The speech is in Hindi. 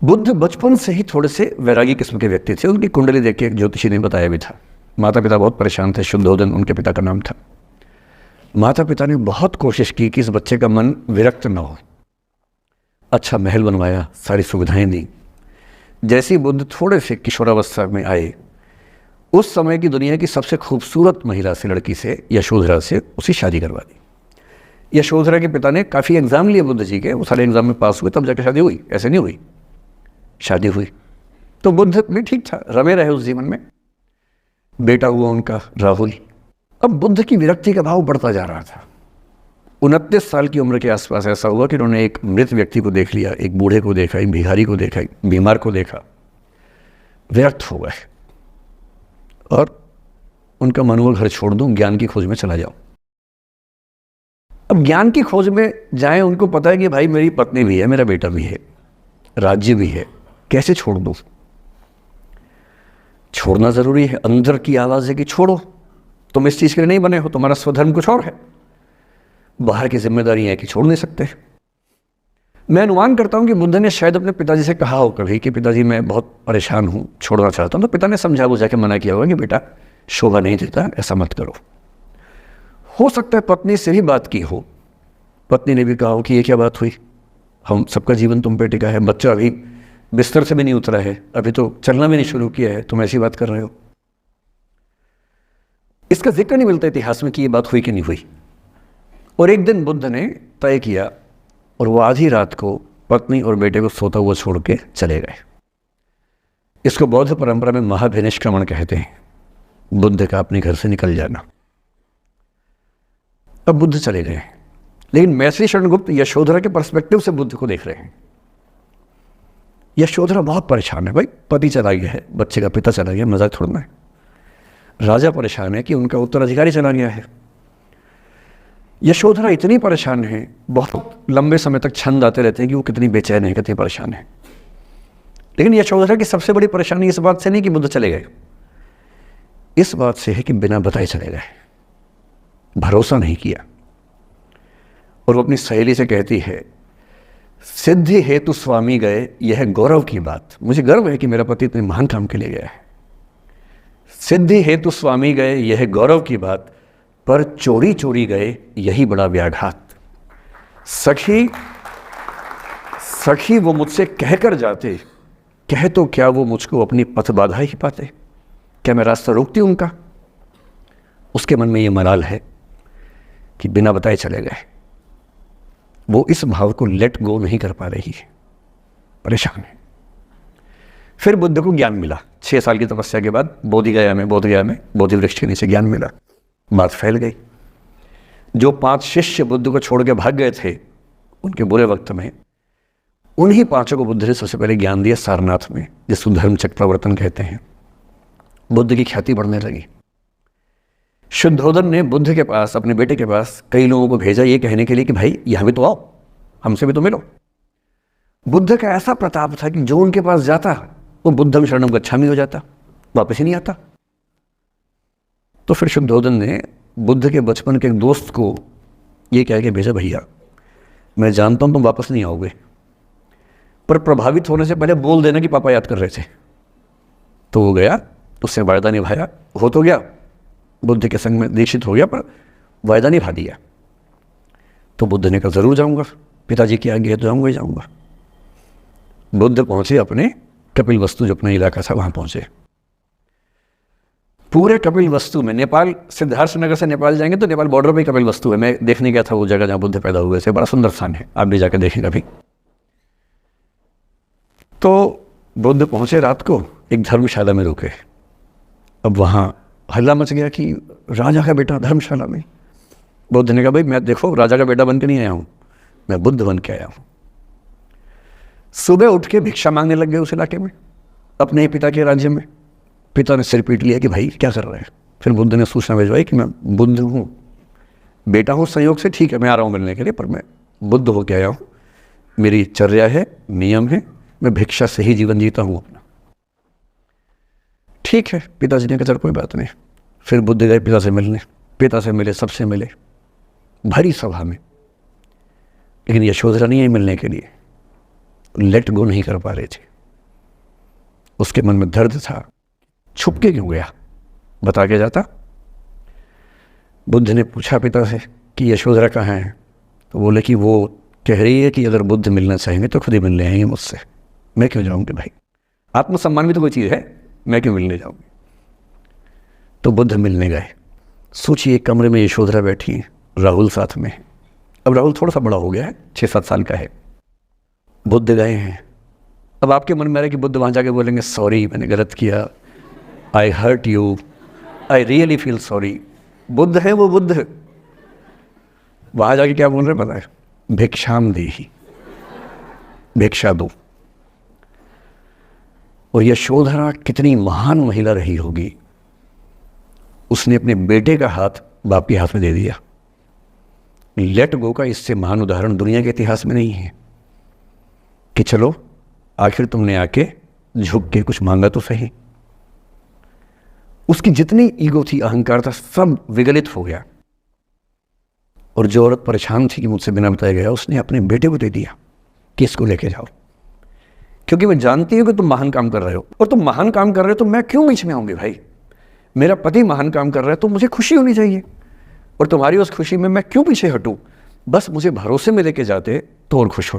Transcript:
बुद्ध बचपन से ही थोड़े से वैरागी किस्म के व्यक्ति थे। उनकी कुंडली देख के एक ज्योतिषी ने बताया भी था। माता पिता बहुत परेशान थे। शुद्धोधन उनके पिता का नाम था। माता पिता ने बहुत कोशिश की कि इस बच्चे का मन विरक्त न हो। अच्छा महल बनवाया, सारी सुविधाएं दी। जैसे ही बुद्ध थोड़े से किशोरावस्था में आए, उस समय की दुनिया की सबसे खूबसूरत महिला से, लड़की से, यशोधरा से उसकी शादी करवा दी। यशोधरा के पिता ने काफ़ी एग्ज़ाम लिए बुद्ध जी के, वो सारे एग्ज़ाम में पास हुए, तब जाकर शादी हुई। ऐसे नहीं हुई, शादी हुई। तो बुद्ध भी ठीक था, रमे रहे उस जीवन में। बेटा हुआ उनका राहुल। अब बुद्ध की विरक्ति का भाव बढ़ता जा रहा था। 29 साल की उम्र के आसपास ऐसा हुआ कि उन्होंने एक मृत व्यक्ति को देख लिया, एक बूढ़े को देखा, एक भिखारी को देखा, एक बीमार को देखा। विरक्त हो गए और उनका मन हुआ घर छोड़ दूं, ज्ञान की खोज में चला जाऊं। अब ज्ञान की खोज में जाएं, उनको पता है कि भाई मेरी पत्नी भी है, मेरा बेटा भी है, राज्य भी है, कैसे छोड़ दूं? छोड़ना जरूरी है। अंदर की आवाज है कि छोड़ो, तुम इस चीज के लिए नहीं बने हो, तुम्हारा स्वधर्म कुछ और है। बाहर की जिम्मेदारी है कि छोड़ नहीं सकते। मैं अनुमान करता हूं कि बुद्ध ने शायद अपने पिताजी से कहा हो कभी कि पिताजी मैं बहुत परेशान हूं, छोड़ना चाहता हूं। तो पिता ने समझा बुझा के मना किया होगा कि बेटा शोभा नहीं देता, ऐसा मत करो। हो सकता है पत्नी से भी बात की हो, पत्नी ने भी कहा हो कि ये क्या बात हुई, हम सबका जीवन तुम पे टिका है, बच्चा अभी बिस्तर से भी नहीं उतरा है, अभी तो चलना भी नहीं शुरू किया है, तुम ऐसी बात कर रहे हो। इसका जिक्र नहीं मिलता इतिहास में कि ये बात हुई कि नहीं हुई। और एक दिन बुद्ध ने तय किया और वो आधी रात को पत्नी और बेटे को सोता हुआ छोड़ के चले गए। इसको बौद्ध परंपरा में महाभिनिष्क्रमण कहते हैं, बुद्ध का अपने घर से निकल जाना। अब बुद्ध चले गए, लेकिन मैत्री शरणगुप्त यशोधरा के पर्सपेक्टिव से बुद्ध को देख रहे हैं। यशोधरा बहुत परेशान है, भाई पति चला गया है, बच्चे का पिता चला गया, मजाक थोड़ा है। राजा परेशान है कि उनका उत्तराधिकारी चला गया है। यशोधरा इतनी परेशान है, बहुत लंबे समय तक छंद आते रहते हैं कि वो कितनी बेचैन है, कितनी परेशान है। लेकिन यशोधरा की सबसे बड़ी परेशानी इस बात से नहीं कि बुद्ध चले गए, इस बात से है कि बिना बताए चले गए, भरोसा नहीं किया। और वो अपनी सहेली से कहती है, सिद्धि हेतु स्वामी गए, यह गौरव की बात। मुझे गर्व है कि मेरा पति इतने महान काम के लिए गया है। सिद्धि हेतु स्वामी गए, यह गौरव की बात, पर चोरी चोरी गए, यही बड़ा व्याघात। सखी वो मुझसे कहकर जाते, कह तो क्या वो मुझको अपनी पथ बाधा ही पाते, क्या मैं रास्ता रोकती उनका? उसके मन में ये मलाल है कि बिना बताए चले गए। वो इस भाव को लेट गो नहीं कर पा रही है, परेशान है। फिर बुद्ध को ज्ञान मिला। 6 साल की तपस्या के बाद बोधगया में बोधि वृक्ष के नीचे ज्ञान मिला। बात फैल गई। जो 5 शिष्य बुद्ध को छोड़ के भाग गए थे उनके बुरे वक्त में, उन्हीं 5 को बुद्ध ने सबसे पहले ज्ञान दिया सारनाथ में, जिसको धर्म चक्र प्रवर्तन कहते हैं। बुद्ध की ख्याति बढ़ने लगी। शुद्धोधन ने बुद्ध के पास, अपने बेटे के पास कई लोगों को भेजा ये कहने के लिए कि भाई यहाँ भी तो आओ, हमसे भी तो मिलो। बुद्ध का ऐसा प्रताप था कि जो उनके पास जाता वो बुद्धम शरणम गच्छामि हो जाता, वापस ही नहीं आता। तो फिर शुद्धोधन ने बुद्ध के बचपन के एक दोस्त को ये कह के भेजा, भैया मैं जानता हूँ तुम वापस नहीं आओगे, पर प्रभावित होने से पहले बोल देना कि पापा याद कर रहे थे। तो वो गया, उससे वायदा निभाया, हो तो गया, बुद्ध के संग में दीक्षित हो गया, पर वायदा निभा दिया। तो बुद्ध ने कहा जरूर जाऊंगा, पिताजी की आज्ञा है तो जाऊंगा ही जाऊंगा। बुद्ध पहुंचे अपने कपिलवस्तु, जो अपना इलाका था वहां पहुंचे। पूरे कपिलवस्तु में, नेपाल सिद्धार्थनगर से नेपाल जाएंगे तो नेपाल बॉर्डर पे कपिलवस्तु है। मैं देखने गया था वो जगह जहां बुद्ध पैदा हुए थे, बड़ा सुंदर स्थान है, आप भी जाकर देखें कभी। तो बुद्ध पहुंचे रात को, एक धर्मशाला में रुके। अब वहां हल्ला मच गया कि राजा का बेटा धर्मशाला में। बुद्ध ने कहा भाई मैं देखो राजा का बेटा बन के नहीं आया हूं, मैं बुद्ध बन के आया हूं। सुबह उठ के भिक्षा मांगने लग गए उस इलाके में, अपने ही पिता के राज्य में। पिता ने सिर पीट लिया कि भाई क्या कर रहे हैं। फिर बुद्ध ने सूचना भिजवाई कि मैं बुद्ध हूँ, बेटा हूँ संयोग से, ठीक है मैं आ रहा हूँ मिलने के लिए, पर मैं बुद्ध होके आया हूँ, मेरी चर्या है, नियम है, मैं भिक्षा से ही जीवन जीता हूँ अपना। ठीक है, पिताजी ने कहा चल कोई बात नहीं। फिर बुद्ध गए पिता से मिलने, पिता से मिले, सबसे मिले, भरी सभा में। लेकिन यशोधरा नहीं आई मिलने के लिए, लेट गो नहीं कर पा रहे थे। उसके मन में दर्द था, छुप के क्यों गया, बता के जाता। बुद्ध ने पूछा पिता से कि यशोधरा कहाँ है, तो बोले कि वो कह रही है कि अगर बुद्ध मिलना चाहेंगे तो खुद ही मिलने आएंगे मुझसे, मैं क्यों जाऊँगी भाई, आत्मसम्मान भी तो कोई चीज़ है, मैं क्यों मिलने जाऊँगी। तो बुद्ध मिलने गए। सोचिए कमरे में यशोधरा बैठी है, राहुल साथ में। अब राहुल थोड़ा सा बड़ा हो गया है, 6-7 साल का है। बुद्ध गए हैं। अब आपके मन में आ रहा है कि बुद्ध वहाँ जाके बोलेंगे सॉरी मैंने गलत किया, I hurt you, I really feel sorry. Buddha है वो बुद्ध, वहाँ जाके क्या बोल रहे पता है, भिक्षाम देहि, भिक्षा दो। और यशोधरा कितनी महान महिला रही होगी, उसने अपने बेटे का हाथ बाप के हाथ में दे दिया। लेट गो का इससे महान उदाहरण दुनिया के इतिहास में नहीं है कि चलो आखिर तुमने आके झुक के कुछ मांगा तो सही। उसकी जितनी ईगो थी, अहंकार था, सब विगलित हो गया। और जो औरत परेशान थी कि मुझसे बिना बताए गया, उसने अपने बेटे को दे दिया कि इसको लेके जाओ, क्योंकि मैं जानती हूँ कि तुम महान काम कर रहे हो, और तुम महान काम कर रहे हो तो मैं क्यों बीच में आऊँगी भाई। मेरा पति महान काम कर रहा है तो मुझे खुशी होनी चाहिए, और तुम्हारी उस खुशी में मैं क्यों पीछे हटूँ। बस मुझे भरोसे में लेके जाते तो और खुश हो।